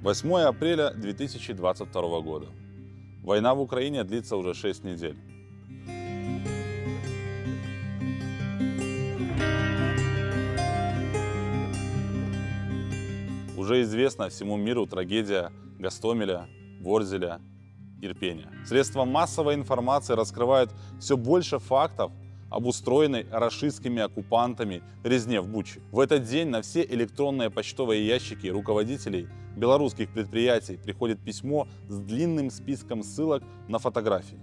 8 апреля 2022 года. Война в Украине длится уже 6 недель. Уже известна всему миру трагедия Гостомеля, Ворзеля, Ирпеня. Средства массовой информации раскрывают все больше фактов об устроенной рашистскими оккупантами резне в Буче. В этот день на все электронные почтовые ящики руководителей белорусских предприятий приходит письмо с длинным списком ссылок на фотографии.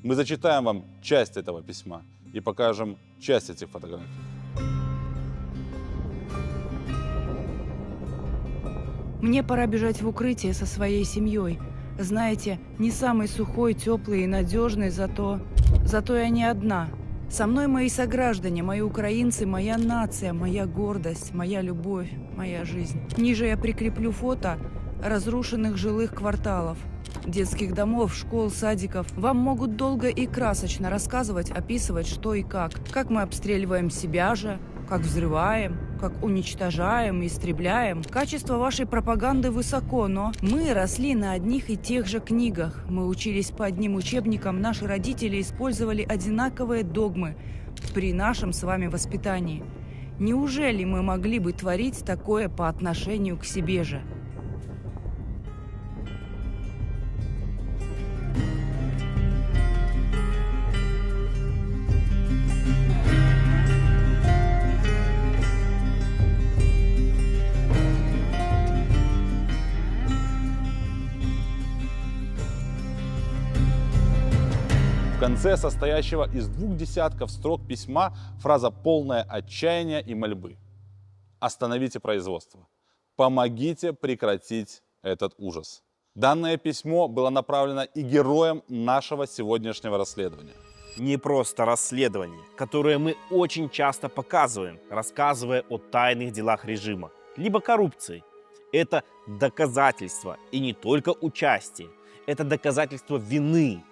Мы зачитаем вам часть этого письма и покажем часть этих фотографий. Мне пора бежать в укрытие со своей семьей. Знаете, не самый сухой, теплый и надежный, зато я не одна. Со мной мои сограждане, мои украинцы, моя нация, моя гордость, моя любовь, моя жизнь. Ниже я прикреплю фото разрушенных жилых кварталов, детских домов, школ, садиков. Вам могут долго и красочно рассказывать, описывать, что и как мы обстреливаем себя же, как взрываем, как уничтожаем и истребляем. Качество вашей пропаганды высоко, но мы росли на одних и тех же книгах. Мы учились по одним учебникам, наши родители использовали одинаковые догмы при нашем с вами воспитании. Неужели мы могли бы творить такое по отношению к себе же? В конце состоящего из 2 десятков строк письма фраза полное отчаяния и мольбы. Остановите производство. Помогите прекратить этот ужас. Данное письмо было направлено и героям нашего сегодняшнего расследования. Не просто расследование, которое мы очень часто показываем, рассказывая о тайных делах режима, либо коррупции. Это доказательство, и не только участие. Это доказательство вины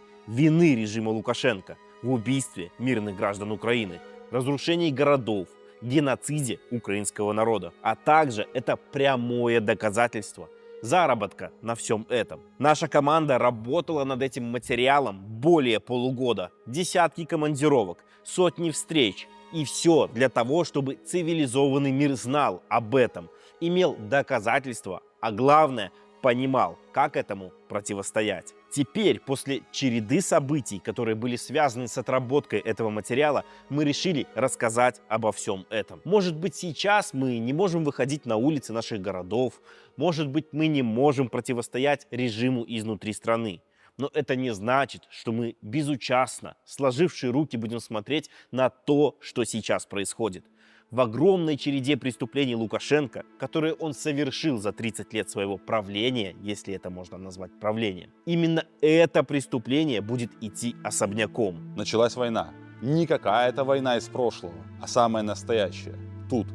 режима Лукашенко в убийстве мирных граждан Украины, разрушении городов, геноциде украинского народа. А также это прямое доказательство заработка на всем этом. Наша команда работала над этим материалом более полугода. Десятки командировок, сотни встреч. И все для того, чтобы цивилизованный мир знал об этом, имел доказательства, а главное, понимал, как этому противостоять. Теперь, после череды событий, которые были связаны с отработкой этого материала, мы решили рассказать обо всем этом. Может быть, сейчас мы не можем выходить на улицы наших городов, может быть, мы не можем противостоять режиму изнутри страны. Но это не значит, что мы безучастно, сложившие руки, будем смотреть на то, что сейчас происходит. В огромной череде преступлений Лукашенко, которые он совершил за 30 лет своего правления, если это можно назвать правлением, именно это преступление будет идти особняком. Началась война. Не какая-то война из прошлого, а самая настоящая. Тут,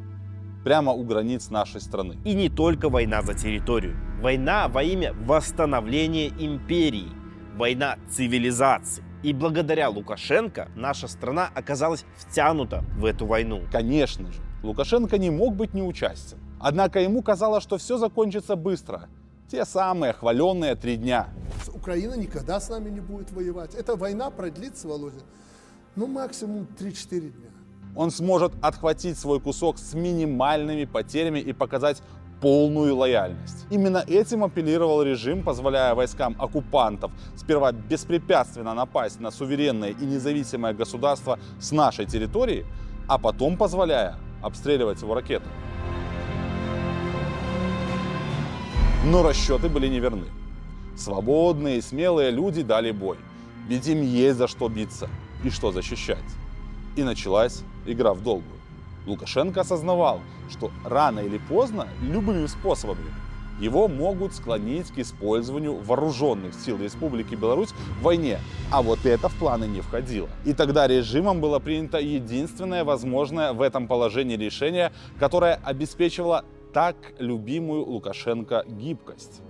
прямо у границ нашей страны. И не только война за территорию. Война во имя восстановления империи. Война цивилизации. И благодаря Лукашенко наша страна оказалась втянута в эту войну. Конечно же, Лукашенко не мог быть неучастен. Однако ему казалось, что все закончится быстро. Те самые хваленные 3 дня. Украина никогда с нами не будет воевать. Эта война продлится, Володя, максимум 3-4 дня. Он сможет отхватить свой кусок с минимальными потерями и показать полную лояльность. Именно этим апеллировал режим, позволяя войскам оккупантов сперва беспрепятственно напасть на суверенное и независимое государство с нашей территории, а потом позволяя обстреливать его ракетами. Но расчеты были неверны. Свободные и смелые люди дали бой. Ведь им есть за что биться и что защищать. И началась игра в долгую. Лукашенко осознавал, что рано или поздно, любыми способами, его могут склонить к использованию вооруженных сил Республики Беларусь в войне. А вот это в планы не входило. И тогда режимом было принято единственное возможное в этом положении решение, которое обеспечивало так любимую Лукашенко гибкость.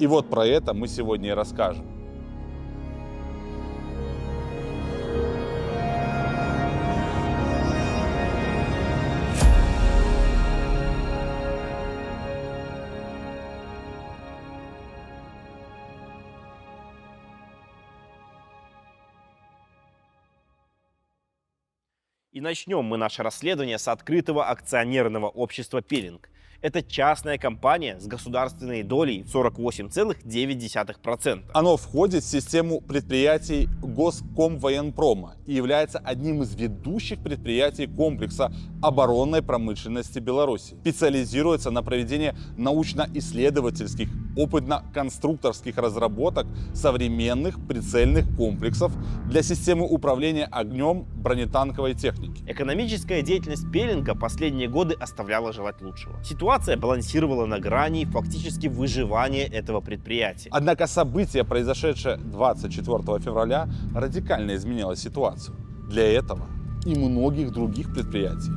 И вот про это мы сегодня и расскажем. начнем мы наше расследование с открытого акционерного общества «Пелинг». Это частная компания с государственной долей в 48,9%. Оно входит в систему предприятий Госкомвоенпрома и является одним из ведущих предприятий комплекса оборонной промышленности Беларуси. Специализируется на проведении научно-исследовательских, опытно-конструкторских разработок современных прицельных комплексов для системы управления огнем бронетанковой техники. Экономическая деятельность «Пелинга» последние годы оставляла желать лучшего. Ситуация балансировала на грани фактически выживания этого предприятия. Однако событие, произошедшее 24 февраля, радикально изменило ситуацию для этого и многих других предприятий.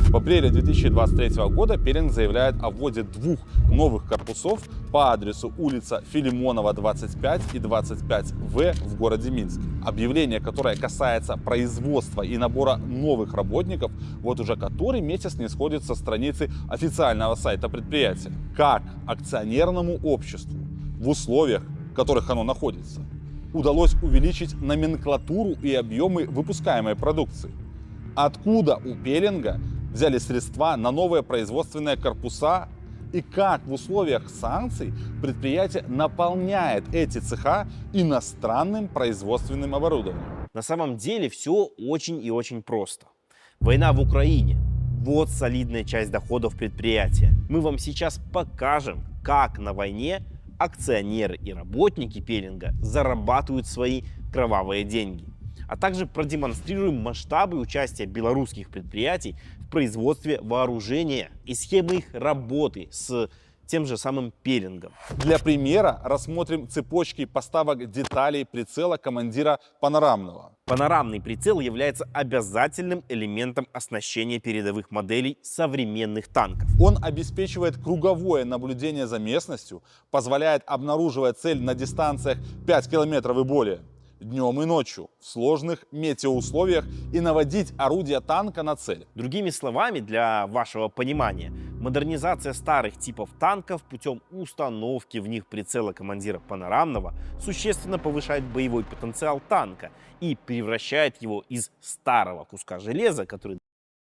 В апреле 2023 года «Пелинг» заявляет о вводе 2 новых корпусов по адресу улица Филимонова, 25 и 25В в городе Минске. Объявление, которое касается производства и набора новых работников, вот уже который месяц не сходит со страницы официального сайта предприятия. Как акционерному обществу в условиях, в которых оно находится, удалось увеличить номенклатуру и объемы выпускаемой продукции? Откуда у «Пелинга» взяли средства на новые производственные корпуса и как в условиях санкций предприятие наполняет эти цеха иностранным производственным оборудованием? На самом деле все очень и очень просто. Война в Украине. Вот солидная часть доходов предприятия. Мы вам сейчас покажем, как на войне акционеры и работники «Пелинга» зарабатывают свои кровавые деньги. А также продемонстрируем масштабы участия белорусских предприятий в производстве вооружения и схемы их работы с тем же самым «Пелингом». Для примера рассмотрим цепочки поставок деталей прицела командира панорамного. Панорамный прицел является обязательным элементом оснащения передовых моделей современных танков. Он обеспечивает круговое наблюдение за местностью, позволяет обнаруживать цель на дистанциях 5 километров и более, днем и ночью, в сложных метеоусловиях и наводить орудие танка на цель. Другими словами, для вашего понимания, модернизация старых типов танков путем установки в них прицела командира панорамного существенно повышает боевой потенциал танка и превращает его из старого куска железа, который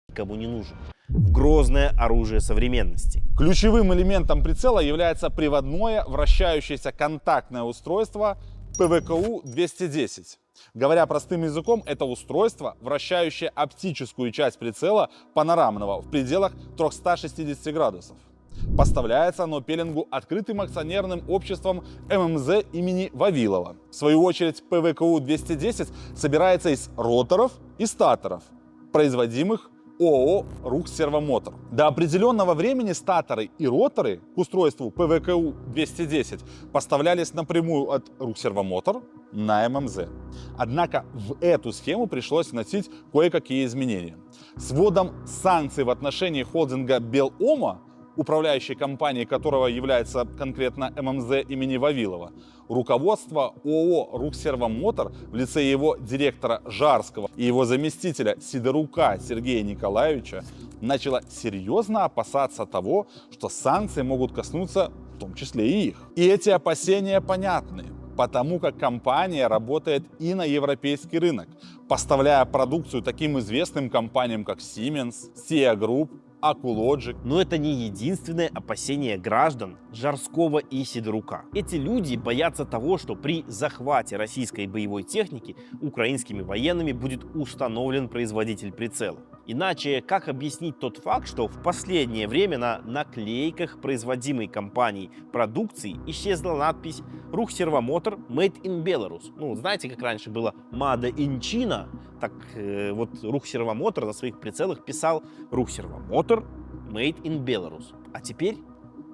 никому не нужен, в грозное оружие современности. Ключевым элементом прицела является приводное вращающееся контактное устройство ПВКУ-210. Говоря простым языком, это устройство, вращающее оптическую часть прицела панорамного в пределах 360 градусов. Поставляется оно «Пелингу» открытым акционерным обществом ММЗ имени Вавилова. В свою очередь, ПВКУ-210 собирается из роторов и статоров, производимых ООО «Рухсервомотор». До определенного времени статоры и роторы к устройству ПВКУ-210 поставлялись напрямую от «Рухсервомотор» на ММЗ. Однако в эту схему пришлось вносить кое-какие изменения. С вводом санкций в отношении холдинга «Белома», управляющей компанией которого является конкретно ММЗ имени Вавилова, руководство ООО «Рухсервомотор» в лице его директора Жарского и его заместителя Сидорука Сергея Николаевича начало серьезно опасаться того, что санкции могут коснуться в том числе и их. И эти опасения понятны, потому как компания работает и на европейский рынок, поставляя продукцию таким известным компаниям, как Siemens, SIA Group, Акулоджик. Но это не единственное опасение граждан Жарского и Сидорука. Эти люди боятся того, что при захвате российской боевой техники украинскими военными будет установлен производитель прицела. Иначе как объяснить тот факт, что в последнее время на наклейках производимой компанией продукции исчезла надпись «Рухсервомотор Made in Belarus». Ну, знаете, как раньше было «Made in China», так вот Рухсервомотор на своих прицелах писал «Рухсервомотор Made in Belarus». А теперь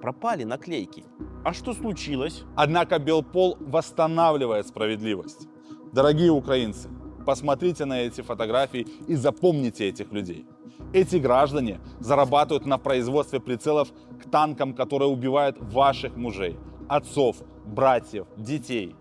пропали наклейки. А что случилось? Однако Белпол восстанавливает справедливость. Дорогие украинцы, посмотрите на эти фотографии и запомните этих людей. Эти граждане зарабатывают на производстве прицелов к танкам, которые убивают ваших мужей, отцов, братьев, детей.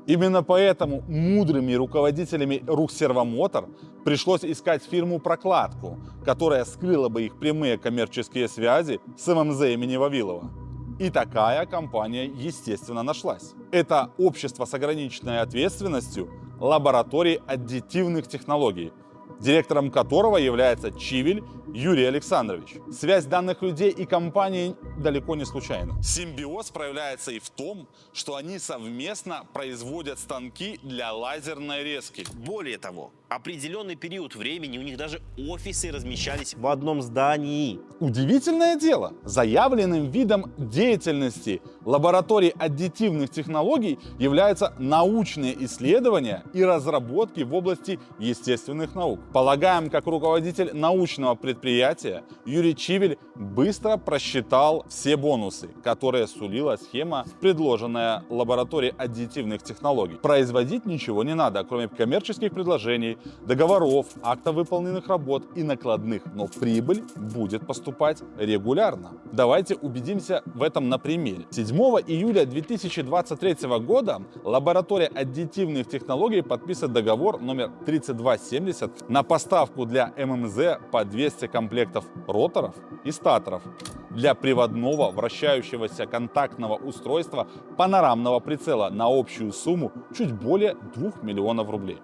Именно поэтому мудрыми руководителями Рухсервомотор пришлось искать фирму-прокладку, которая скрыла бы их прямые коммерческие связи с ММЗ имени Вавилова. И такая компания, естественно, нашлась. Это общество с ограниченной ответственностью лаборатории аддитивных технологий, директором которого является Чивиль Юрий Александрович. Связь данных людей и компании далеко не случайна. Симбиоз проявляется и в том, что они совместно производят станки для лазерной резки. Более того, определенный период времени у них даже офисы размещались в одном здании. Удивительное дело, заявленным видом деятельности лабораторий аддитивных технологий являются научные исследования и разработки в области естественных наук. Полагаем, как руководитель научного предприятия, Юрий Чивиль быстро просчитал все бонусы, которые сулила схема, предложенная лабораторией аддитивных технологий. Производить ничего не надо, кроме коммерческих предложений, договоров, актов выполненных работ и накладных, но прибыль будет поступать регулярно. Давайте убедимся в этом на примере. 7 июля 2023 года лаборатория аддитивных технологий подписывает договор номер 3270 на поставку для ММЗ по 200 комплектов роторов и статоров для приводного вращающегося контактного устройства панорамного прицела на общую сумму чуть более 2 миллионов рублей.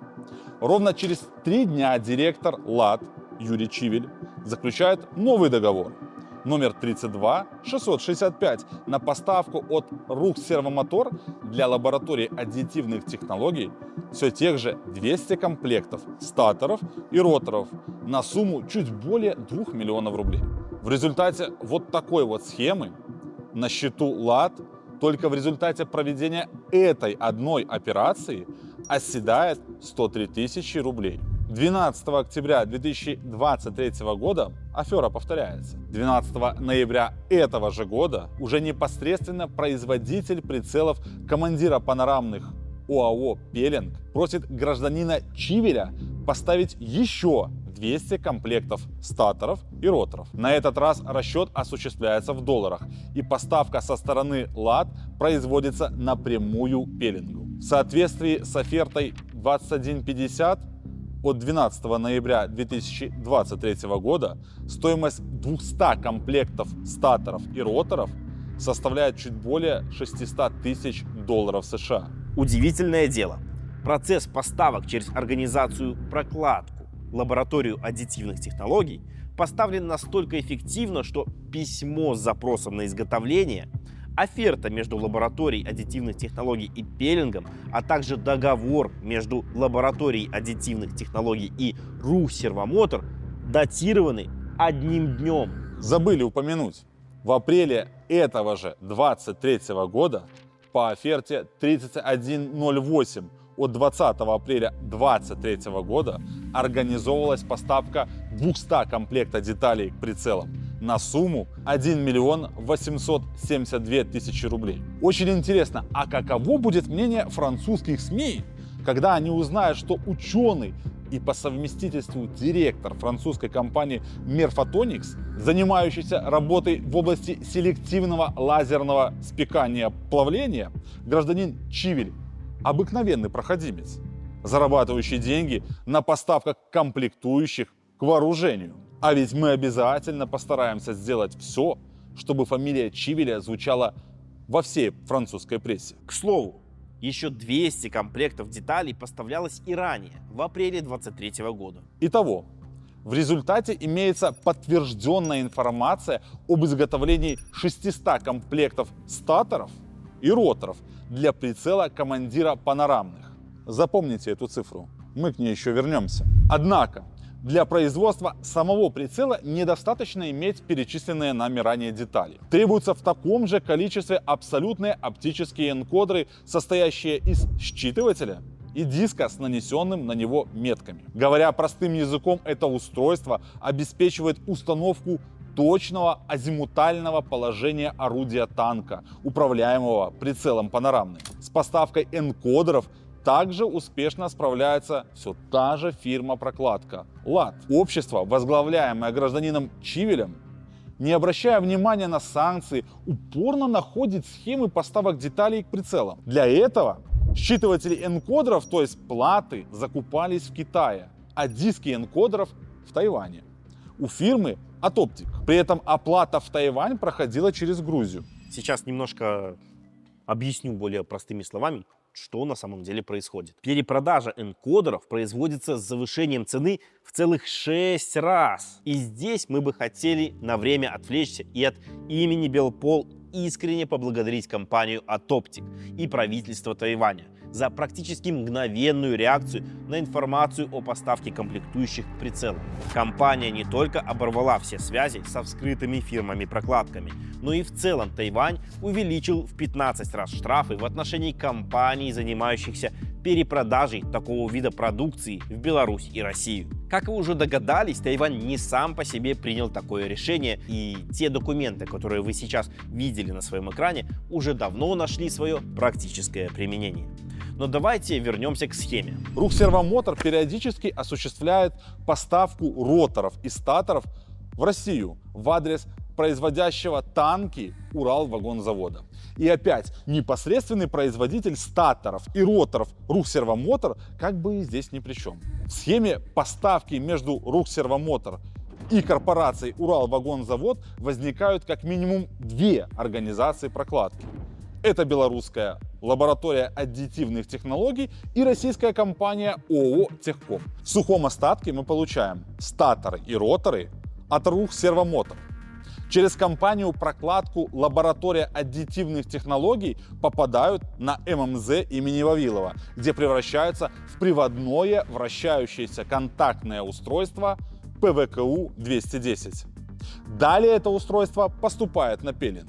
Ровно через 3 дня директор ЛАТ Юрий Чивиль заключает новый договор номер 32665 на поставку от Рухсервомотор для лаборатории аддитивных технологий все тех же 200 комплектов статоров и роторов на сумму чуть более 2 миллионов рублей. В результате вот такой вот схемы на счету ЛАТ только в результате проведения этой одной операции оседает 103 тысячи рублей. 12 октября 2023 года афера повторяется. 12 ноября этого же года уже непосредственно производитель прицелов командира панорамных ОАО «Пеленг» просит гражданина Чивиля поставить еще 200 комплектов статоров и роторов. На этот раз расчет осуществляется в долларах, и поставка со стороны ЛАТ производится напрямую Пеленгу. В соответствии с офертой 2150 от 12 ноября 2023 года стоимость 200 комплектов статоров и роторов составляет чуть более 600 тысяч долларов США. Удивительное дело. Процесс поставок через организацию «Прокладку» лабораторию аддитивных технологий поставлен настолько эффективно, что письмо с запросом на изготовление, оферта между лабораторией аддитивных технологий и Пеленгом, а также договор между лабораторией аддитивных технологий и Рухсервомотор датированы одним днем. Забыли упомянуть. В апреле этого же 23 года по оферте 3108 от 20 апреля 2023 года организовывалась поставка 200 комплекта деталей к прицелам на сумму 1 миллион 872 тысячи рублей. Очень интересно, а каково будет мнение французских СМИ, когда они узнают, что ученый и по совместительству директор французской компании Merphotonics, занимающийся работой в области селективного лазерного спекания плавления, гражданин Чивиль, обыкновенный проходимец, зарабатывающий деньги на поставках комплектующих к вооружению. А ведь мы обязательно постараемся сделать все, чтобы фамилия Чивиля звучала во всей французской прессе. К слову, еще 200 комплектов деталей поставлялось и ранее, в апреле 2023 года. Итого, в результате имеется подтвержденная информация об изготовлении 600 комплектов статоров и роторов для прицела командира панорамных. Запомните эту цифру, мы к ней еще вернемся. Однако, для производства самого прицела недостаточно иметь перечисленные нами ранее детали. Требуются в таком же количестве абсолютные оптические энкодеры, состоящие из считывателя и диска с нанесенным на него метками. Говоря простым языком, это устройство обеспечивает установку точного азимутального положения орудия танка, управляемого прицелом панорамным. С поставкой энкодеров также успешно справляется все та же фирма «Прокладка» ЛАТ. Общество, возглавляемое гражданином Чивилем, не обращая внимания на санкции, упорно находит схемы поставок деталей к прицелам. Для этого считыватели энкодеров, то есть платы, закупались в Китае, а диски энкодеров в Тайване. У фирмы Atoptic. При этом оплата в Тайвань проходила через Грузию. Сейчас немножко объясню более простыми словами. что на самом деле происходит. Перепродажа энкодеров производится с завышением цены в целых 6 раз. И здесь мы бы хотели на время отвлечься и от имени Белпол искренне поблагодарить компанию Atoptic и правительство Тайваня за практически мгновенную реакцию на информацию о поставке комплектующих к прицелам. Компания не только оборвала все связи со вскрытыми фирмами-прокладками, но и в целом Тайвань увеличил в 15 раз штрафы в отношении компаний, занимающихся перепродажей такого вида продукции в Беларусь и Россию. Как вы уже догадались, Тайвань не сам по себе принял такое решение, и те документы, которые вы сейчас видели на своем экране, уже давно нашли свое практическое применение. Но давайте вернемся к схеме. Рухсервомотор периодически осуществляет поставку роторов и статоров в Россию в адрес производящего танки Уралвагонзавода. И опять, непосредственный производитель статоров и роторов Рухсервомотор как бы здесь ни при чем. В схеме поставки между Рухсервомотор и корпорацией Уралвагонзавод возникают как минимум две организации прокладки. Это белорусская лаборатория аддитивных технологий и российская компания ООО «Техком». В сухом остатке мы получаем статоры и роторы от Рухсервомотор. Через компанию прокладку лаборатория аддитивных технологий попадают на ММЗ имени Вавилова, где превращаются в приводное вращающееся контактное устройство ПВКУ-210. Далее это устройство поступает на пеленг.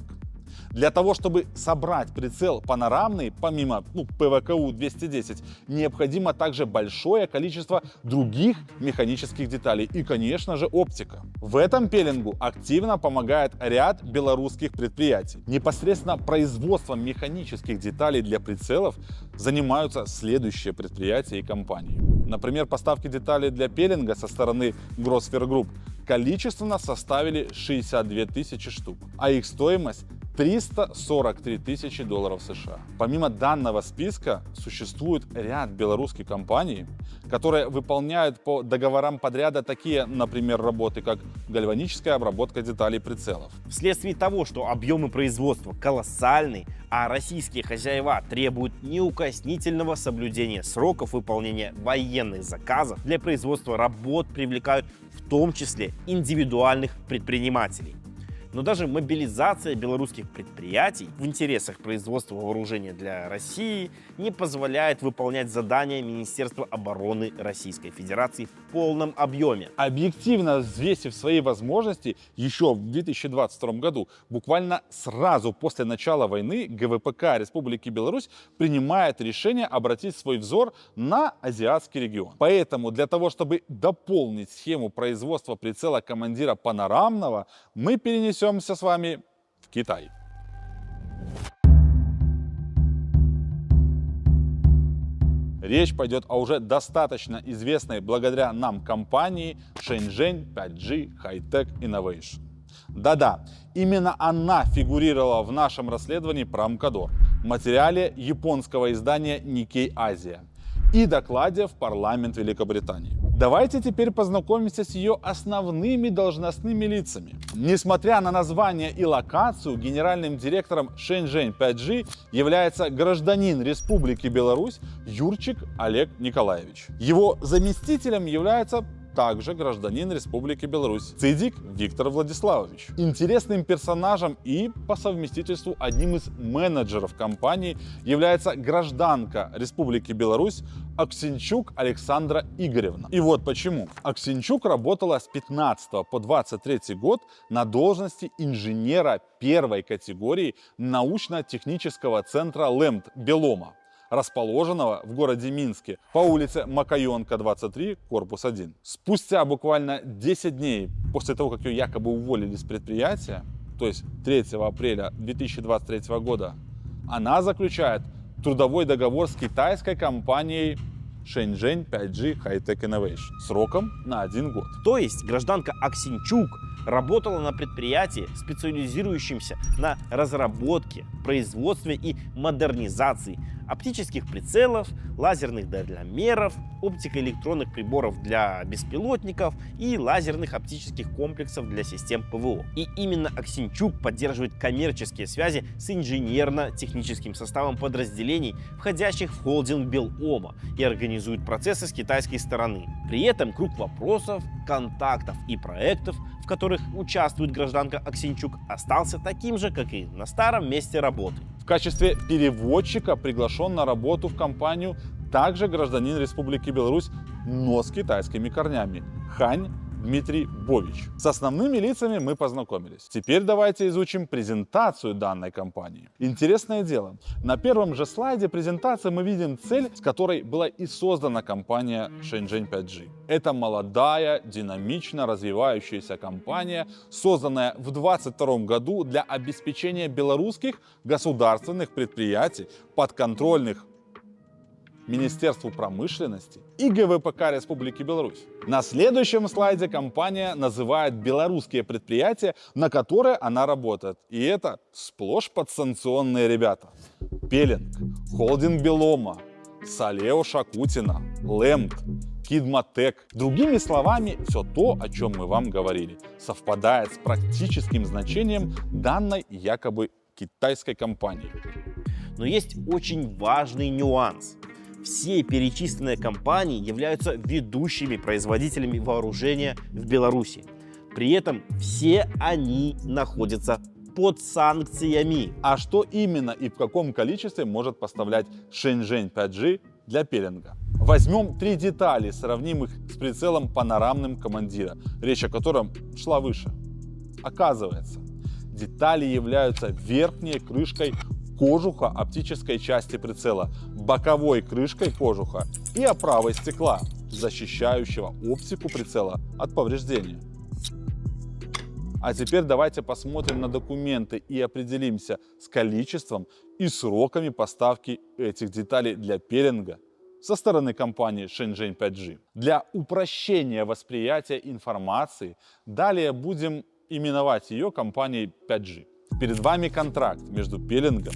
Для того, чтобы собрать прицел панорамный, помимо ПВКУ-210, необходимо также большое количество других механических деталей и, конечно же, оптика. В этом пеленгу активно помогает ряд белорусских предприятий. Непосредственно производством механических деталей для прицелов занимаются следующие предприятия и компании. Например, поставки деталей для пеленга со стороны Grosvenor Group количественно составили 62 тысячи штук, а их стоимость 343 тысячи долларов США. Помимо данного списка существует ряд белорусских компаний, которые выполняют по договорам подряда такие, например, работы, как гальваническая обработка деталей прицелов. Вследствие того, что объемы производства колоссальны, а российские хозяева требуют неукоснительного соблюдения сроков выполнения военных заказов, для производства работ привлекают в том числе индивидуальных предпринимателей. Но даже мобилизация белорусских предприятий в интересах производства вооружения для России не позволяет выполнять задания Министерства обороны Российской Федерации в полном объеме. Объективно взвесив свои возможности, еще в 2022 году, буквально сразу после начала войны, ГВПК Республики Беларусь принимает решение обратить свой взор на азиатский регион. Поэтому для того, чтобы дополнить схему производства прицела командира панорамного, мы перенесемся с вами в Китай. Речь пойдет о уже достаточно известной благодаря нам компании Shenzhen 5G High-Tech Innovation. Да-да, именно она фигурировала в нашем расследовании про Амкадор, материале японского издания Nikkei Asia и докладе в парламент Великобритании. Давайте теперь познакомимся с ее основными должностными лицами. Несмотря на название и локацию, генеральным директором Shenzhen 5G является гражданин Республики Беларусь Юрчик Олег Николаевич. Его заместителем является также гражданин Республики Беларусь Цидик Виктор Владиславович. Интересным персонажем и по совместительству одним из менеджеров компании является гражданка Республики Беларусь Аксенчук Александра Игоревна. И вот почему. Аксенчук работала с 15 по 23 год на должности инженера первой категории научно-технического центра ЛЭМТ Белома, расположенного в городе Минске по улице Макаенко, 23, корпус 1. Спустя буквально 10 дней после того, как ее якобы уволили с предприятия, то есть 3 апреля 2023 года, она заключает трудовой договор с китайской компанией Shenzhen 5G High-Tech Innovation сроком на 1 год. То есть гражданка Аксенчук работала на предприятии, специализирующемся на разработке, производстве и модернизации оптических прицелов, лазерных дальномеров, оптико-электронных приборов для беспилотников и лазерных оптических комплексов для систем ПВО. И именно Аксенчук поддерживает коммерческие связи с инженерно-техническим составом подразделений, входящих в холдинг Белома, и организует процессы с китайской стороны. При этом круг вопросов, контактов и проектов, в которых участвует гражданка Аксенчук, остался таким же, как и на старом месте работы. В качестве переводчика приглашен на работу в компанию также гражданин Республики Беларусь, но с китайскими корнями – Хань Дмитрий Бович. С основными лицами мы познакомились. Теперь давайте изучим презентацию данной компании. Интересное дело, на первом же слайде презентации мы видим цель, с которой была и создана компания Shenzhen 5G. Это молодая, динамично развивающаяся компания, созданная в 2022 году для обеспечения белорусских государственных предприятий, подконтрольных Министерству промышленности и ГВПК Республики Беларусь. На следующем слайде компания называет белорусские предприятия, на которые она работает. И это сплошь подсанкционные ребята. Пеленг, холдинг Белома, Салео Шакутина, Лэмд, Кидматек. Другими словами, все то, о чем мы вам говорили, совпадает с практическим значением данной якобы китайской компании. Но есть очень важный нюанс. Все перечисленные компании являются ведущими производителями вооружения в Беларуси. При этом все они находятся под санкциями. А что именно и в каком количестве может поставлять Shenzhen 5G для пеленга? Возьмем 3 детали, сравним их с прицелом панорамным командира, речь о котором шла выше. Оказывается, детали являются верхней крышкой кожуха оптической части прицела, боковой крышкой кожуха и оправой стекла, защищающего оптику прицела от повреждения. А теперь давайте посмотрим на документы и определимся с количеством и сроками поставки этих деталей для пеленга со стороны компании Shenzhen 5G. Для упрощения восприятия информации далее будем именовать ее компанией 5G. Перед вами контракт между пеленгом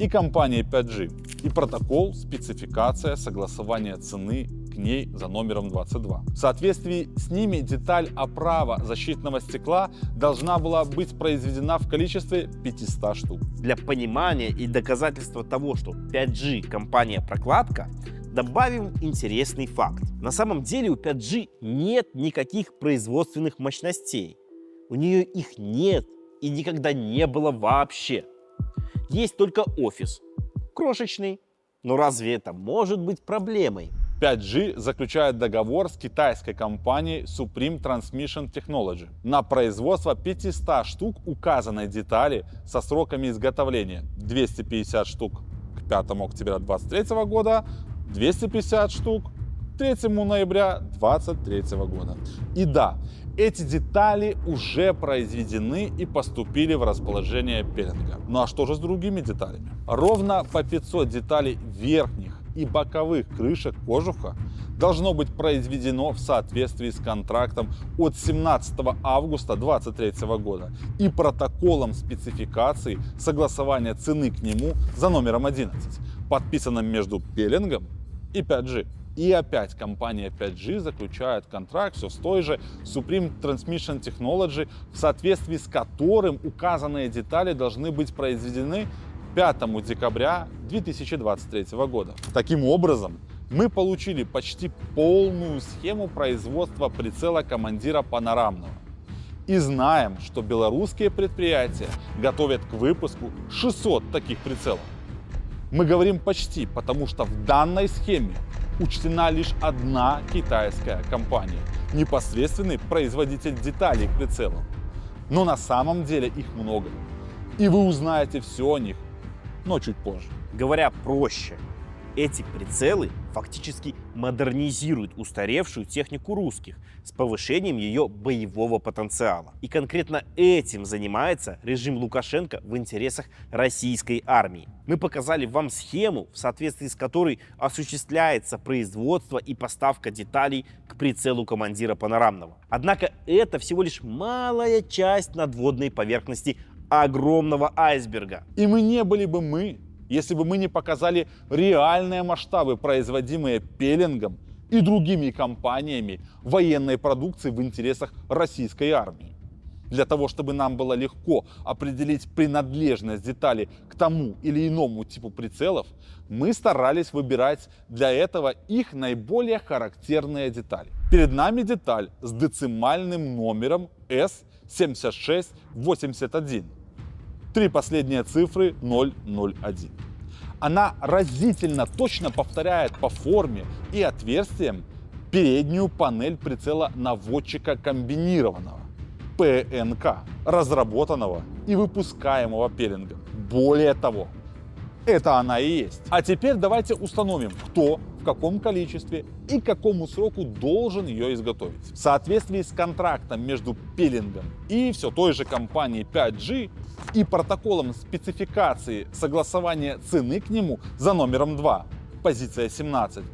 и компанией 5G и протокол, спецификация, согласование цены к ней за номером 22. В соответствии с ними деталь оправа защитного стекла должна была быть произведена в количестве 500 штук. Для понимания и доказательства того, что 5G компания прокладка, добавим интересный факт. На самом деле у 5G нет никаких производственных мощностей. У нее их нет и никогда не было вообще. Есть только офис. Крошечный. Но разве это может быть проблемой? 5G заключает договор с китайской компанией Supreme Transmission Technology на производство 500 штук указанной детали со сроками изготовления 250 штук к 5 октября 2023 года, 250 штук к 3 ноября 2023 года. И да, эти детали уже произведены и поступили в расположение пеленга. Ну а что же с другими деталями? Ровно по 500 деталей верхних и боковых крышек кожуха должно быть произведено в соответствии с контрактом от 17 августа 2023 года и протоколом спецификации согласования цены к нему за номером 11, подписанным между пеленгом и 5G. И опять компания 5G заключает контракт все с той же Supreme Transmission Technology, в соответствии с которым указанные детали должны быть произведены 5 декабря 2023 года. Таким образом, мы получили почти полную схему производства прицела командира панорамного. И знаем, что белорусские предприятия готовят к выпуску 600 таких прицелов. Мы говорим почти, потому что в данной схеме учтена лишь одна китайская компания, непосредственный производитель деталей к прицелам. Но на самом деле их много. И вы узнаете все о них, но чуть позже. Говоря проще, Эти прицелы фактически модернизируют устаревшую технику русских с повышением ее боевого потенциала. И конкретно этим занимается режим Лукашенко в интересах российской армии. Мы показали вам схему, в соответствии с которой осуществляется производство и поставка деталей к прицелу командира панорамного. Однако это всего лишь малая часть надводной поверхности огромного айсберга. И мы не были бы мы, если бы мы не показали реальные масштабы, производимые Пеллингом и другими компаниями военной продукции в интересах российской армии. Для того, чтобы нам было легко определить принадлежность деталей к тому или иному типу прицелов, мы старались выбирать для этого их наиболее характерные детали. Перед нами деталь с децимальным номером S7681. 3 последние цифры 001. Она разительно точно повторяет по форме и отверстиям переднюю панель прицела наводчика комбинированного ПНК, разработанного и выпускаемого Пеллингом. Более того, это она и есть. А теперь давайте установим, кто, в каком количестве и к какому сроку должен ее изготовить. В соответствии с контрактом между Пеллингом и все той же компанией 5G и протоколом спецификации согласования цены к нему за номером 2, позиция 17,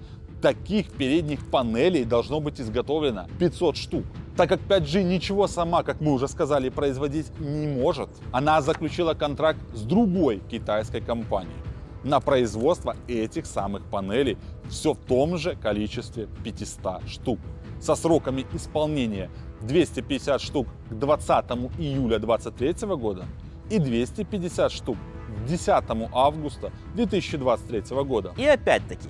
таких передних панелей должно быть изготовлено 500 штук. Так как 5G ничего сама, как мы уже сказали, производить не может, она заключила контракт с другой китайской компанией на производство этих самых панелей все в том же количестве 500 штук. Со сроками исполнения 250 штук к 20 июля 2023 года и 250 штук к 10 августа 2023 года. И опять-таки,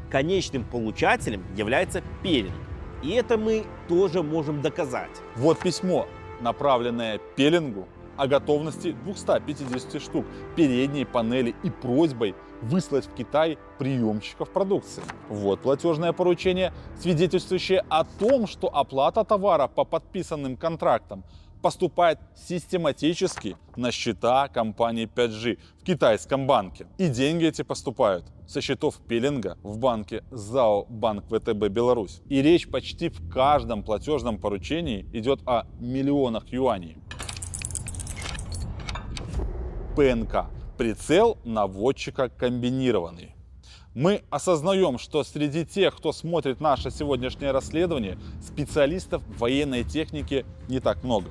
конечным получателем является Пеллинг. И это мы тоже можем доказать. Вот письмо, направленное Пеллингу о готовности 250 штук передней панели и просьбой выслать в Китай приемщиков продукции. Вот платежное поручение, свидетельствующее о том, что оплата товара по подписанным контрактам поступает систематически на счета компании 5G в китайском банке. И деньги эти поступают со счетов Пеллинга в банке ЗАО Банк ВТБ Беларусь. И речь почти в каждом платежном поручении идет о миллионах юаней. ПНК. Прицел наводчика комбинированный. Мы осознаем, что среди тех, кто смотрит наше сегодняшнее расследование, специалистов военной техники не так много.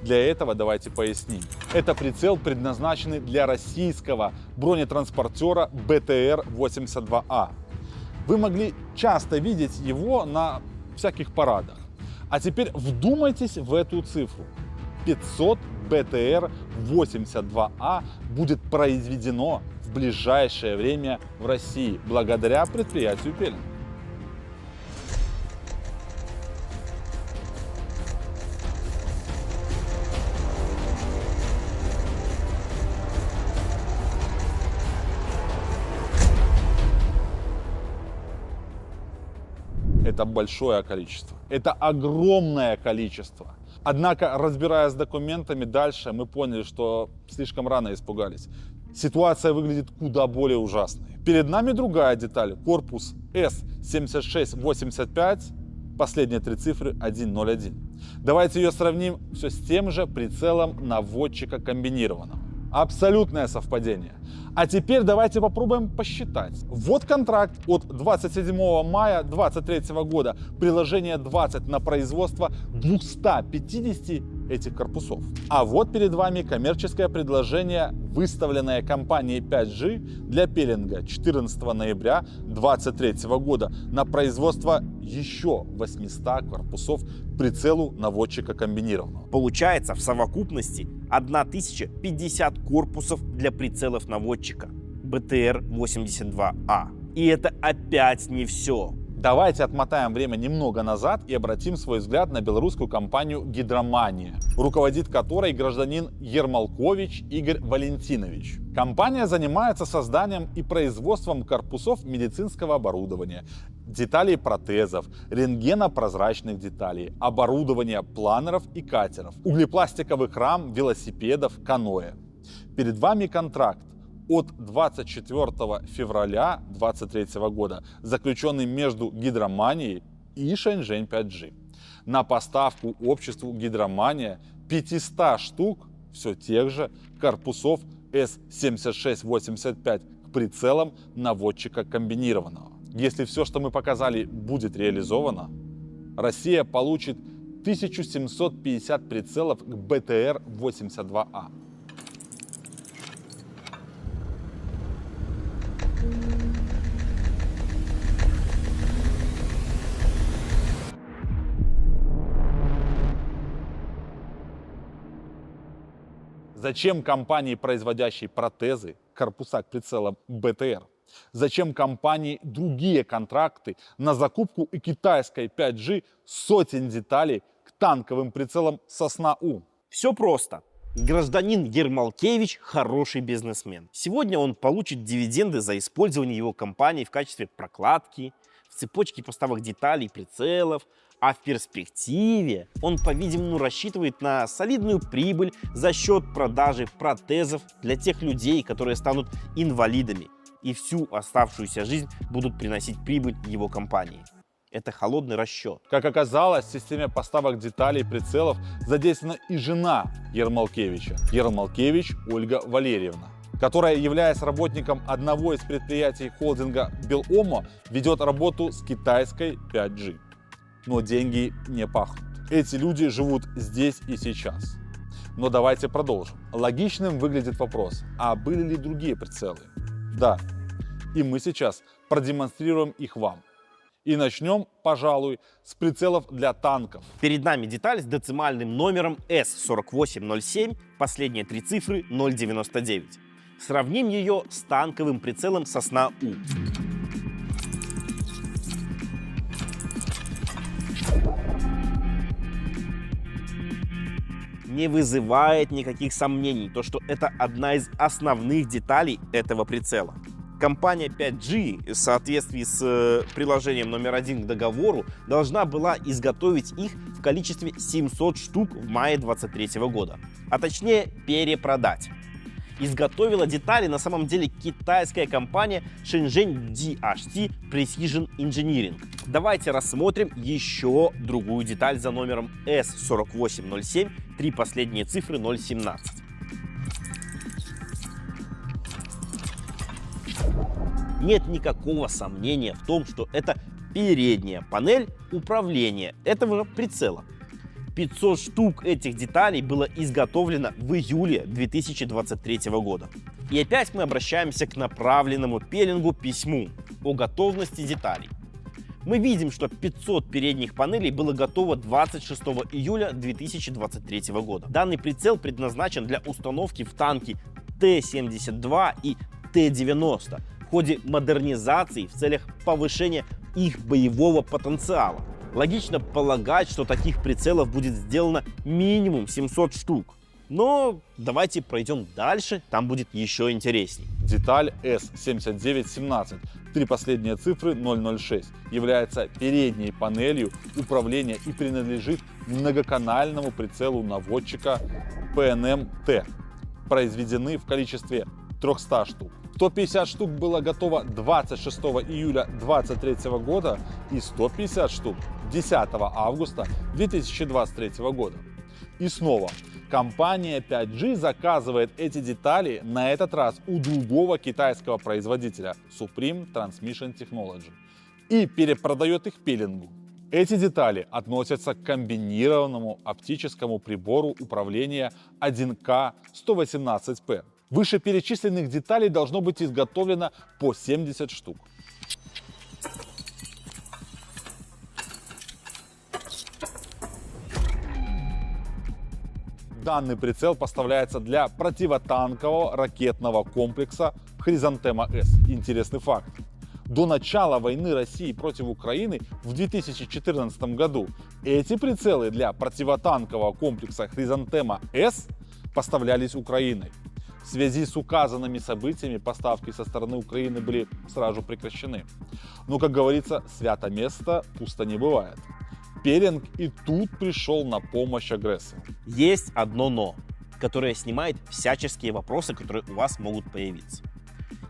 Для этого давайте поясним. Это прицел, предназначенный для российского бронетранспортера БТР-82А. Вы могли часто видеть его на всяких парадах. А теперь вдумайтесь в эту цифру. 500 БТР-82А будет произведено в ближайшее время в России благодаря предприятию Пеллинг. Это большое количество. Это огромное количество. Однако, разбираясь с документами дальше, мы поняли, что слишком рано испугались. Ситуация выглядит куда более ужасной. Перед нами другая деталь. Корпус S7685, последние 3 цифры 101. Давайте ее сравним все с тем же прицелом наводчика комбинированного. Абсолютное совпадение. А теперь давайте попробуем посчитать. Вот контракт от 27 мая 2023 года. Приложение 20 на производство 250 этих корпусов. А вот перед вами коммерческое предложение, выставленное компанией 5G для Пеллинга 14 ноября 2023 года на производство еще 800 корпусов прицелу наводчика комбинированного. Получается в совокупности 1050 корпусов для прицелов наводчика БТР-82А. И это опять не все. Давайте отмотаем время немного назад и обратим свой взгляд на белорусскую компанию «Гидромания», руководит которой гражданин Ермолкович Игорь Валентинович. Компания занимается созданием и производством корпусов медицинского оборудования, деталей протезов, рентгенопрозрачных деталей, оборудования планеров и катеров, углепластиковых рам, велосипедов, каноэ. Перед вами контракт от 24 февраля 2023 года, заключенный между Гидроманией и Шэньчжэнь 5G. На поставку обществу Гидромания 500 штук все тех же корпусов С-7685 к прицелам наводчика комбинированного. Если все, что мы показали, будет реализовано, Россия получит 1750 прицелов к БТР-82А. Зачем компании, производящей протезы, корпуса к прицелам БТР? Зачем компании другие контракты на закупку и китайской 5G сотен деталей к танковым прицелам Сосна-У? Все просто. Гражданин Ермолкевич хороший бизнесмен. Сегодня он получит дивиденды за использование его компании в качестве прокладки, в цепочке поставок деталей, прицелов. А в перспективе он, по-видимому, рассчитывает на солидную прибыль за счет продажи протезов для тех людей, которые станут инвалидами и всю оставшуюся жизнь будут приносить прибыль его компании. Это холодный расчет. Как оказалось, в системе поставок деталей и прицелов задействована и жена Ермолкевича, Ермолкевич Ольга Валерьевна, которая, являясь работником одного из предприятий холдинга Беломо, ведет работу с китайской 5G. Но деньги не пахнут. Эти люди живут здесь и сейчас. Но давайте продолжим. Логичным выглядит вопрос, а были ли другие прицелы? Да. И мы сейчас продемонстрируем их вам. И начнем, пожалуй, с прицелов для танков. Перед нами деталь с децимальным номером S4807, последние три цифры 099. Сравним ее с танковым прицелом Сосна-У. Не вызывает никаких сомнений то, что это одна из основных деталей этого прицела. Компания 5G в соответствии с приложением номер 1 к договору должна была изготовить их в количестве 700 штук в мае 2023 года, а точнее перепродать. Изготовила детали на самом деле китайская компания Shenzhen DHT Precision Engineering. Давайте рассмотрим еще другую деталь за номером S4807, три последние цифры 017. Нет никакого сомнения в том, что это передняя панель управления этого прицела. 500 штук этих деталей было изготовлено в июле 2023 года. И опять мы обращаемся к направленному пеленгу письму о готовности деталей. Мы видим, что 500 передних панелей было готово 26 июля 2023 года. Данный прицел предназначен для установки в танки Т-72 и Т-90 в ходе модернизации в целях повышения их боевого потенциала. Логично полагать, что таких прицелов будет сделано минимум 700 штук. Но давайте пройдем дальше, там будет еще интересней. Деталь S7917, три последние цифры 006, является передней панелью управления и принадлежит многоканальному прицелу наводчика PNM-T. Произведены в количестве 300 штук. 150 штук было готово 26 июля 2023 года и 150 штук 10 августа 2023 года. И снова, компания 5G заказывает эти детали на этот раз у другого китайского производителя Supreme Transmission Technology и перепродает их пеленгу. Эти детали относятся к комбинированному оптическому прибору управления 1К118П. Вышеперечисленных деталей должно быть изготовлено по 70 штук. Данный прицел поставляется для противотанкового ракетного комплекса Хризантема-С. Интересный факт. До начала войны России против Украины в 2014 году эти прицелы для противотанкового комплекса Хризантема-С поставлялись Украиной. В связи с указанными событиями поставки со стороны Украины были сразу прекращены. Но, как говорится, свято место пусто не бывает. Пеленг и тут пришел на помощь агрессору. Есть одно «но», которое снимает всяческие вопросы, которые у вас могут появиться.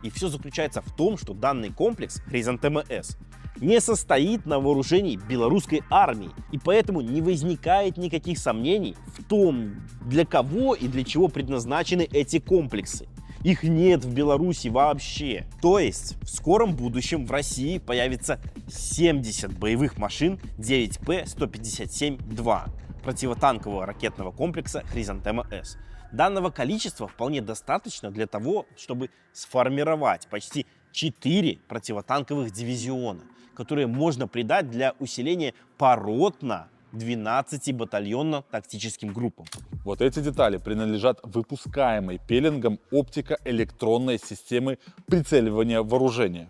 И все заключается в том, что данный комплекс Хризантема-С не состоит на вооружении белорусской армии, и поэтому не возникает никаких сомнений в том, для кого и для чего предназначены эти комплексы. Их нет в Беларуси вообще. То есть в скором будущем в России появится 70 боевых машин 9П-157-2 противотанкового ракетного комплекса Хризантема-С. Данного количества вполне достаточно для того, чтобы сформировать почти 4 противотанковых дивизиона, которые можно придать для усиления поротно 12 батальонно-тактическим группам. Вот эти детали принадлежат выпускаемой Пеллингом оптико-электронной системы прицеливания вооружения.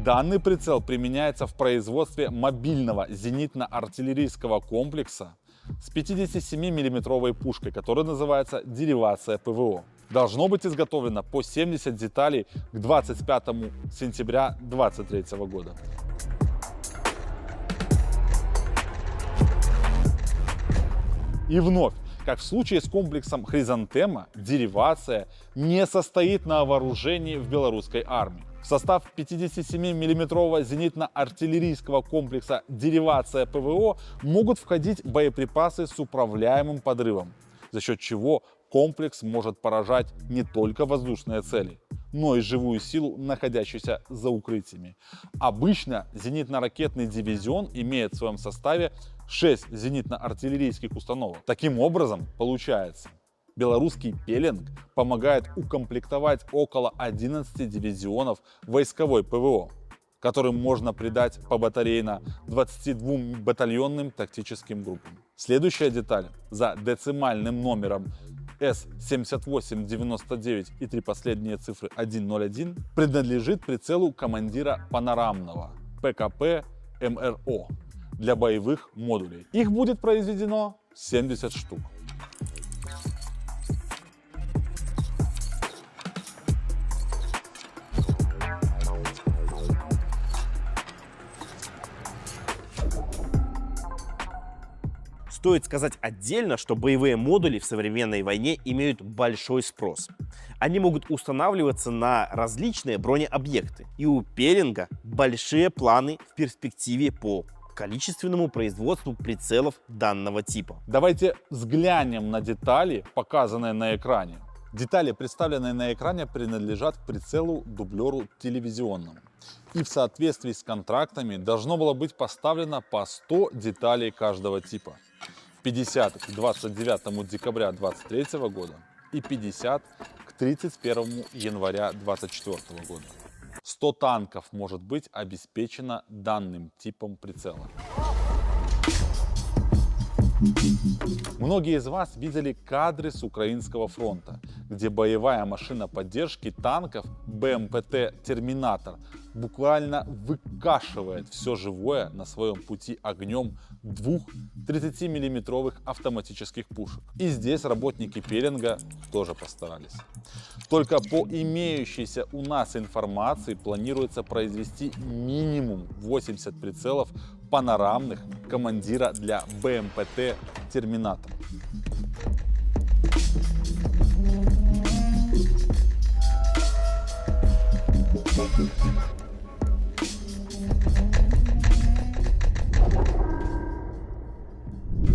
Данный прицел применяется в производстве мобильного зенитно-артиллерийского комплекса с 57-мм пушкой, которая называется деривация ПВО. Должно быть изготовлено по 70 деталей к 25 сентября 2023 года. И вновь, как в случае с комплексом Хризантема, деривация не состоит на вооружении в белорусской армии. В состав 57-мм зенитно-артиллерийского комплекса деривация ПВО могут входить боеприпасы с управляемым подрывом, за счет чего комплекс может поражать не только воздушные цели, но и живую силу, находящуюся за укрытиями. Обычно зенитно-ракетный дивизион имеет в своем составе 6 зенитно-артиллерийских установок. Таким образом, получается, белорусский Пеллинг помогает укомплектовать около 11 дивизионов войсковой ПВО, которым можно придать по батарейно 22 батальонным тактическим группам. Следующая деталь за децимальным номером С7899 и 3 последние цифры 101 принадлежит прицелу командира панорамного ПКП МРО для боевых модулей. Их будет произведено 70 штук. Стоит сказать отдельно, что боевые модули в современной войне имеют большой спрос. Они могут устанавливаться на различные бронеобъекты. И у Пеллинга большие планы в перспективе по количественному производству прицелов данного типа. Давайте взглянем на детали, показанные на экране. Детали, представленные на экране, принадлежат к прицелу-дублеру телевизионному. И в соответствии с контрактами должно было быть поставлено по 100 деталей каждого типа. 50 к 29 декабря 2023 года и 50 к 31 января 2024 года. 100 танков может быть обеспечено данным типом прицела. Многие из вас видели кадры с украинского фронта, где боевая машина поддержки танков БМПТ «Терминатор» буквально выкашивает все живое на своем пути огнем 2 30-мм автоматических пушек. И здесь работники Пеллинга тоже постарались. Только по имеющейся у нас информации планируется произвести минимум 80 прицелов панорамных командира для БМПТ «Терминатор».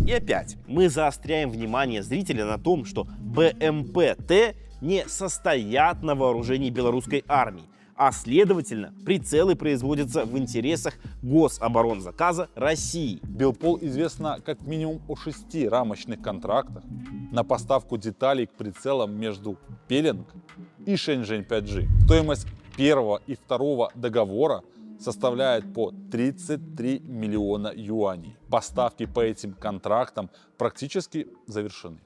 И опять мы заостряем внимание зрителя на том, что БМПТ не состоят на вооружении белорусской армии, а следовательно прицелы производятся в интересах Гособоронзаказа России. Белпол известно как минимум о 6 рамочных контрактах на поставку деталей к прицелам между Пеллинг и Шэньчжэнь 5G. Стоимость первого и второго договора составляет по 33 миллиона юаней. Поставки по этим контрактам практически завершены.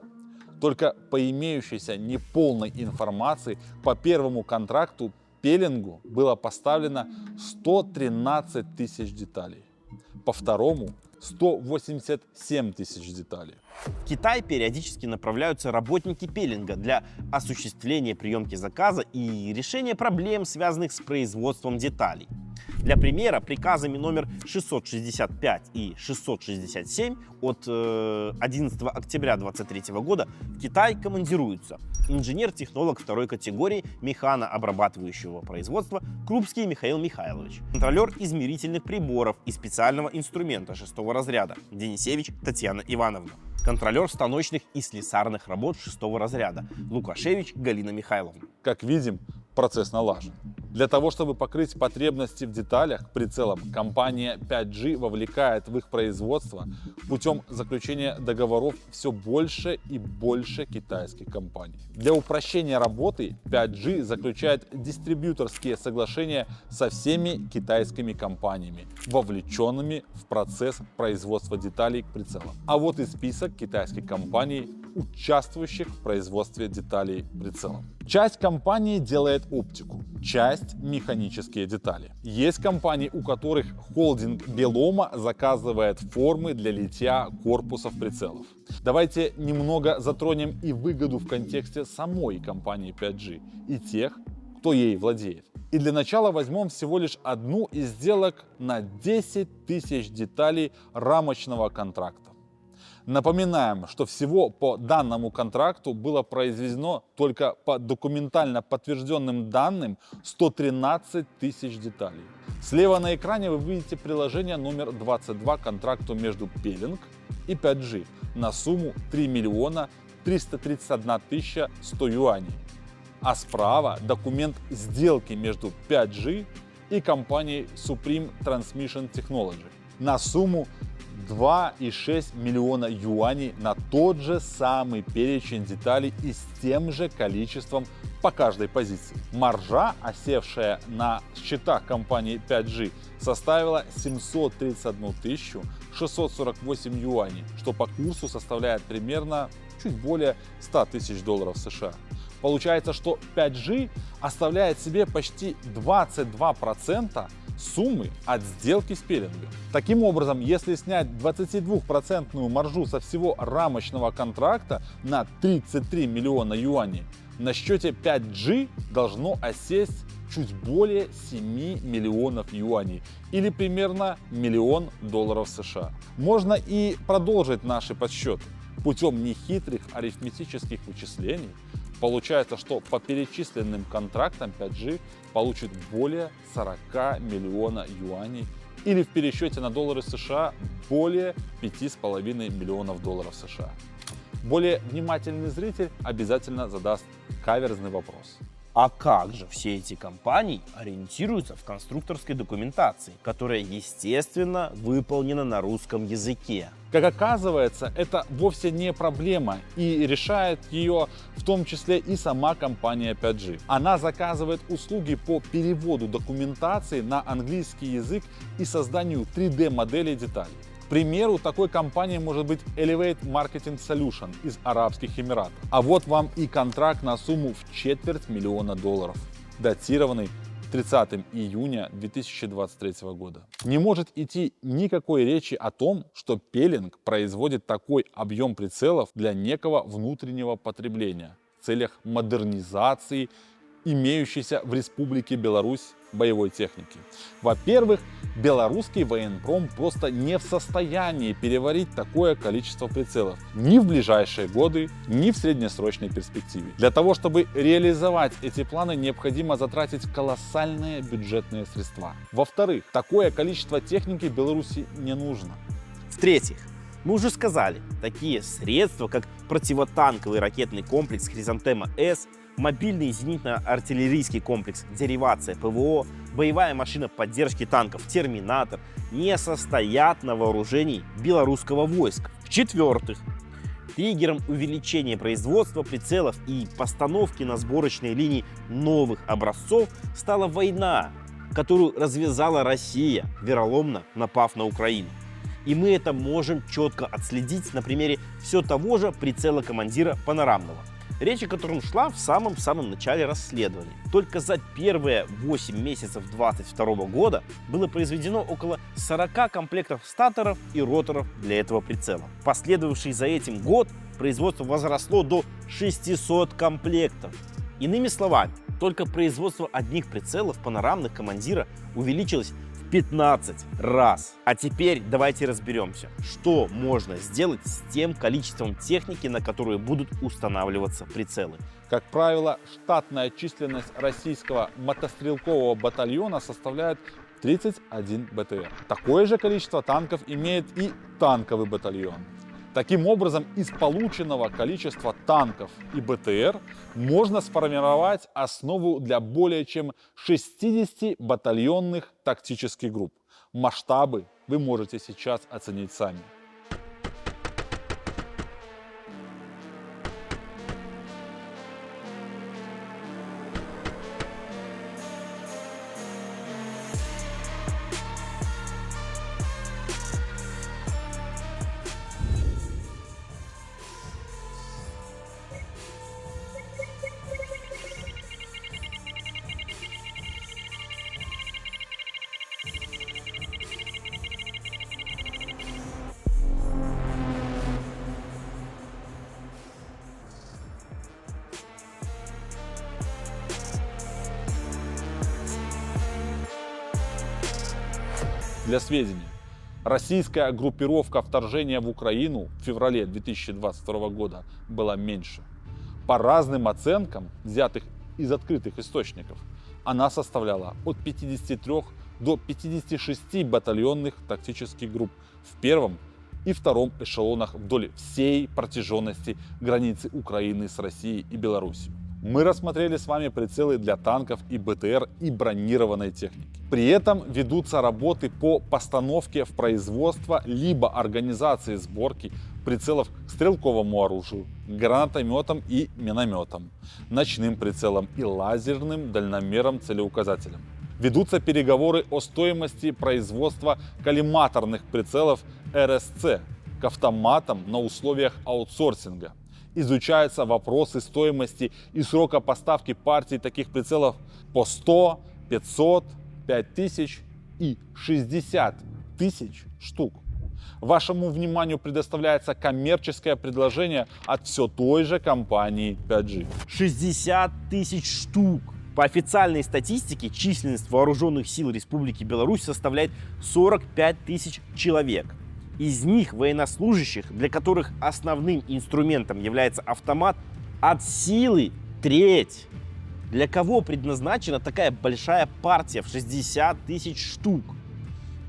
Только по имеющейся неполной информации по первому контракту Пеллингу было поставлено 113 тысяч деталей, по второму 187 тысяч деталей. В Китай периодически направляются работники Пеллинга для осуществления приемки заказа и решения проблем, связанных с производством деталей. Для примера, приказами номер 665 и 667 от 11 октября 2023 года в Китай командируются инженер-технолог второй категории механообрабатывающего производства Крупский Михаил Михайлович, контролер измерительных приборов и специального инструмента 6-го разряда Денисевич Татьяна Ивановна, контролер станочных и слесарных работ 6-го разряда Лукашевич Галина Михайловна. Как видим, процесс налажен. Для того, чтобы покрыть потребности в деталях прицелам, компания 5G вовлекает в их производство путем заключения договоров все больше и больше китайских компаний. Для упрощения работы 5G заключает дистрибьюторские соглашения со всеми китайскими компаниями, вовлеченными в процесс производства деталей к прицелам. А вот и список китайских компаний, участвующих в производстве деталей прицелам. Часть компаний делает оптику, часть механические детали. Есть компании, у которых холдинг Белома заказывает формы для литья корпусов прицелов. Давайте немного затронем и выгоду в контексте самой компании 5G и тех, кто ей владеет. И для начала возьмем всего лишь одну из сделок на 10 тысяч деталей рамочного контракта. Напоминаем, что всего по данному контракту было произведено только по документально подтвержденным данным 113 тысяч деталей. Слева на экране вы видите приложение номер 22 к контракту между Пелинг и 5G на сумму 3 миллиона 331 тысяча 100 юаней. А справа документ сделки между 5G и компанией Supreme Transmission Technology на сумму 2,6 миллиона юаней на тот же самый перечень деталей и с тем же количеством по каждой позиции. Маржа, осевшая на счетах компании 5G, составила 731 648 юаней, что по курсу составляет примерно чуть более 100 тысяч долларов США. Получается, что 5G оставляет себе почти 22% суммы от сделки с Пелингом. Таким образом, если снять 22% маржу со всего рамочного контракта на 33 миллиона юаней, на счете 5G должно осесть чуть более 7 миллионов юаней или примерно $1 миллион США. Можно и продолжить наши подсчеты. Путем нехитрых арифметических вычислений получается, что по перечисленным контрактам 5G получит более 40 миллиона юаней или в пересчете на доллары США более 5,5 миллионов долларов США. Более внимательный зритель обязательно задаст каверзный вопрос. А как же все эти компании ориентируются в конструкторской документации, которая, естественно, выполнена на русском языке? Как оказывается, это вовсе не проблема, и решает ее в том числе и сама компания 5G. Она заказывает услуги по переводу документации на английский язык и созданию 3D-моделей деталей. К примеру, такой компанией может быть Elevate Marketing Solution из Арабских Эмиратов. А вот вам и контракт на сумму в $250 000, датированный 30 июня 2023 года. Не может идти никакой речи о том, что Пелинг производит такой объем прицелов для некого внутреннего потребления в целях модернизации имеющейся в Республике Беларусь боевой техники. Во-первых, белорусский военпром просто не в состоянии переварить такое количество прицелов ни в ближайшие годы, ни в среднесрочной перспективе. Для того, чтобы реализовать эти планы, необходимо затратить колоссальные бюджетные средства. Во-вторых, такое количество техники Беларуси не нужно. В-третьих, мы уже сказали, такие средства, как противотанковый ракетный комплекс «Хризантема-С», мобильный зенитно-артиллерийский комплекс «Деривация ПВО», боевая машина поддержки танков «Терминатор» не состоят на вооружении белорусского войска. В-четвертых, триггером увеличения производства прицелов и постановки на сборочные линии новых образцов стала война, которую развязала Россия, вероломно напав на Украину. И мы это можем четко отследить на примере все того же прицела командира панорамного, речь о котором шла в самом начале расследования. Только за первые 8 месяцев 2022 года было произведено около 40 комплектов статоров и роторов для этого прицела. Последовавший за этим год производство возросло до 600 комплектов. Иными словами, только производство одних прицелов панорамных командира увеличилось 15 раз. А теперь давайте разберемся, что можно сделать с тем количеством техники, на которую будут устанавливаться прицелы. Как правило, штатная численность российского мотострелкового батальона составляет 31 БТР. Такое же количество танков имеет и танковый батальон. Таким образом, из полученного количества танков и БТР можно сформировать основу для более чем 60 батальонных тактических групп. Масштабы вы можете сейчас оценить сами. Для сведения, российская группировка вторжения в Украину в феврале 2022 года была меньше. По разным оценкам, взятых из открытых источников, она составляла от 53 до 56 батальонных тактических групп в первом и втором эшелонах вдоль всей протяженности границы Украины с Россией и Белоруссией. Мы рассмотрели с вами прицелы для танков и БТР и бронированной техники. При этом ведутся работы по постановке в производство либо организации сборки прицелов к стрелковому оружию, гранатометам и минометам, ночным прицелам и лазерным дальномерам-целеуказателям. Ведутся переговоры о стоимости производства коллиматорных прицелов РСЦ к автоматам на условиях аутсорсинга. Изучаются вопросы стоимости и срока поставки партий таких прицелов по 100, 500, 5000 и 60 тысяч штук. Вашему вниманию предоставляется коммерческое предложение от все той же компании 5G. 60 тысяч штук! По официальной статистике, численность вооруженных сил Республики Беларусь составляет 45 тысяч человек. Из них военнослужащих, для которых основным инструментом является автомат, от силы треть. Для кого предназначена такая большая партия в 60 тысяч штук?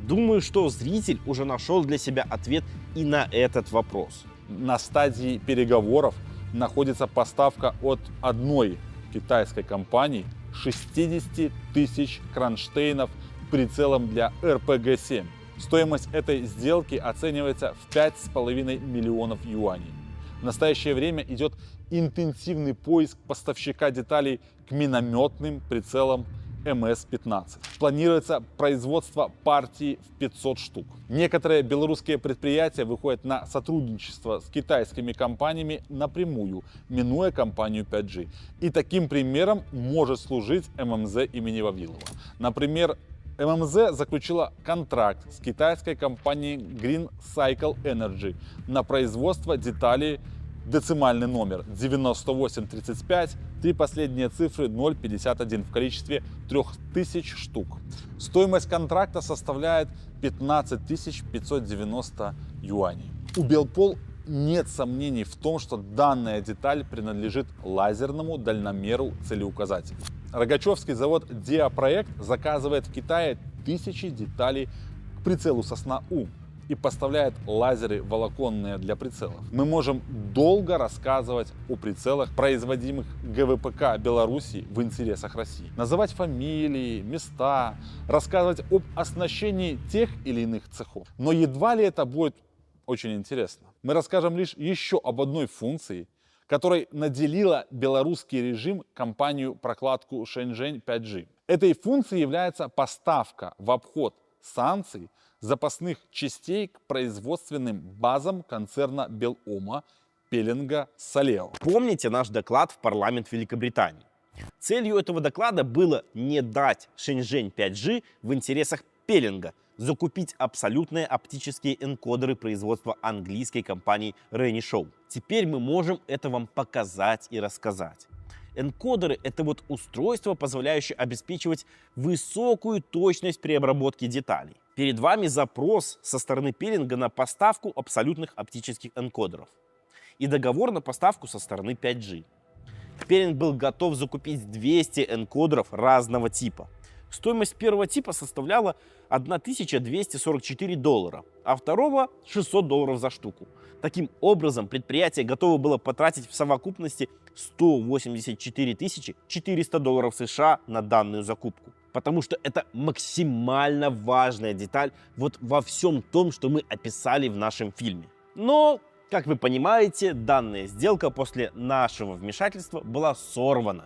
Думаю, что зритель уже нашел для себя ответ и на этот вопрос. На стадии переговоров находится поставка от одной китайской компании 60 тысяч кронштейнов прицелом для РПГ-7. Стоимость этой сделки оценивается в 5,5 миллионов юаней. В настоящее время идет интенсивный поиск поставщика деталей к минометным прицелам МС-15. Планируется производство партии в 500 штук. Некоторые белорусские предприятия выходят на сотрудничество с китайскими компаниями напрямую, минуя компанию 5G. И таким примером может служить ММЗ имени Вавилова. Например, ММЗ заключила контракт с китайской компанией Green Cycle Energy на производство деталей децимальный номер 9835, три последние цифры 051 в количестве 3000 штук. Стоимость контракта составляет 15 590 юаней. У Белпол нет сомнений в том, что данная деталь принадлежит лазерному дальномеру целеуказателя. Рогачевский завод Диапроект заказывает в Китае тысячи деталей к прицелу Сосна-У и поставляет лазеры волоконные для прицелов. Мы можем долго рассказывать о прицелах, производимых ГВПК Беларуси в интересах России. Называть фамилии, места, рассказывать об оснащении тех или иных цехов. Но едва ли это будет очень интересно. Мы расскажем лишь еще об одной функции, которой наделила белорусский режим компанию-прокладку Шэньчжэнь 5G. Этой функцией является поставка в обход санкций запасных частей к производственным базам концерна Белома, Пеленга, Солео. Помните наш доклад в парламент Великобритании? Целью этого доклада было не дать Шэньчжэнь 5G в интересах Пеленга закупить абсолютные оптические энкодеры производства английской компании Renishaw. Теперь мы можем это вам показать и рассказать. Энкодеры — это вот устройство, позволяющее обеспечивать высокую точность при обработке деталей. Перед вами запрос со стороны пилинга на поставку абсолютных оптических энкодеров и договор на поставку со стороны 5G. Пелинг был готов закупить 200 энкодеров разного типа. Стоимость первого типа составляла $1244, а второго $600 за штуку. Таким образом, предприятие готово было потратить в совокупности $184 400 США на данную закупку. Потому что это максимально важная деталь вот во всем том, что мы описали в нашем фильме. Но, как вы понимаете, данная сделка после нашего вмешательства была сорвана.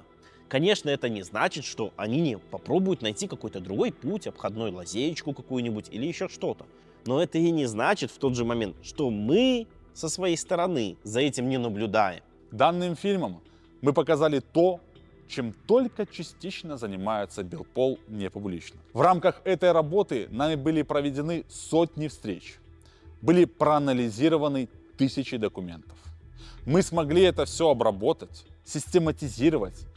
Конечно, это не значит, что они не попробуют найти какой-то другой путь, обходной лазеечку какую-нибудь или еще что-то. Но это и не значит в тот же момент, что мы со своей стороны за этим не наблюдаем. Данным фильмом мы показали то, чем только частично занимается Белпол не публично. В рамках этой работы нами были проведены сотни встреч, были проанализированы тысячи документов. Мы смогли это все обработать, систематизировать,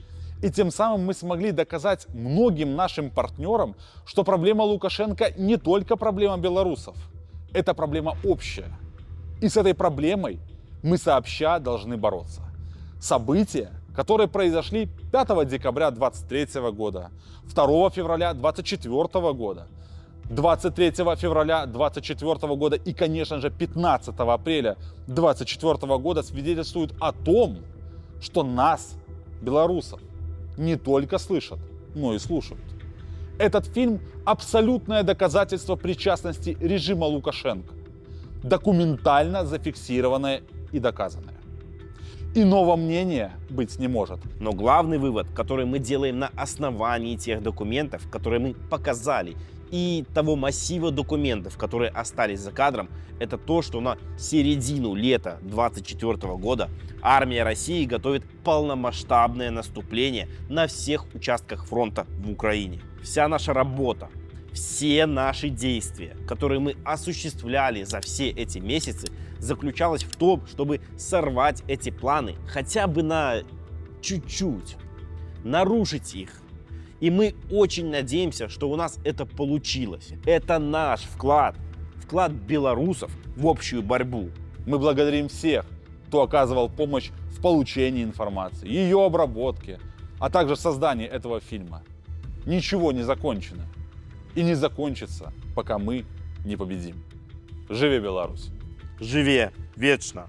и тем самым мы смогли доказать многим нашим партнерам, что проблема Лукашенко не только проблема белорусов, это проблема общая. И с этой проблемой мы сообща должны бороться. События, которые произошли 5 декабря 2023 года, 2 февраля 2024 года, 23 февраля 2024 года и, конечно же, 15 апреля 2024 года свидетельствуют о том, что нас, белорусов, не только слышат, но и слушают. Этот фильм – абсолютное доказательство причастности режима Лукашенко, документально зафиксированное и доказанное. Иного мнения быть не может. Но главный вывод, который мы делаем на основании тех документов, которые мы показали, и того массива документов, которые остались за кадром, это то, что на середину лета 2024 года армия России готовит полномасштабное наступление на всех участках фронта в Украине. Вся наша работа, все наши действия, которые мы осуществляли за все эти месяцы, заключалась в том, чтобы сорвать эти планы хотя бы на чуть-чуть, нарушить их. И мы очень надеемся, что у нас это получилось. Это наш вклад, вклад белорусов в общую борьбу. Мы благодарим всех, кто оказывал помощь в получении информации, ее обработке, а также создании этого фильма. Ничего не закончено и не закончится, пока мы не победим. Живи Беларусь! Живе вечно!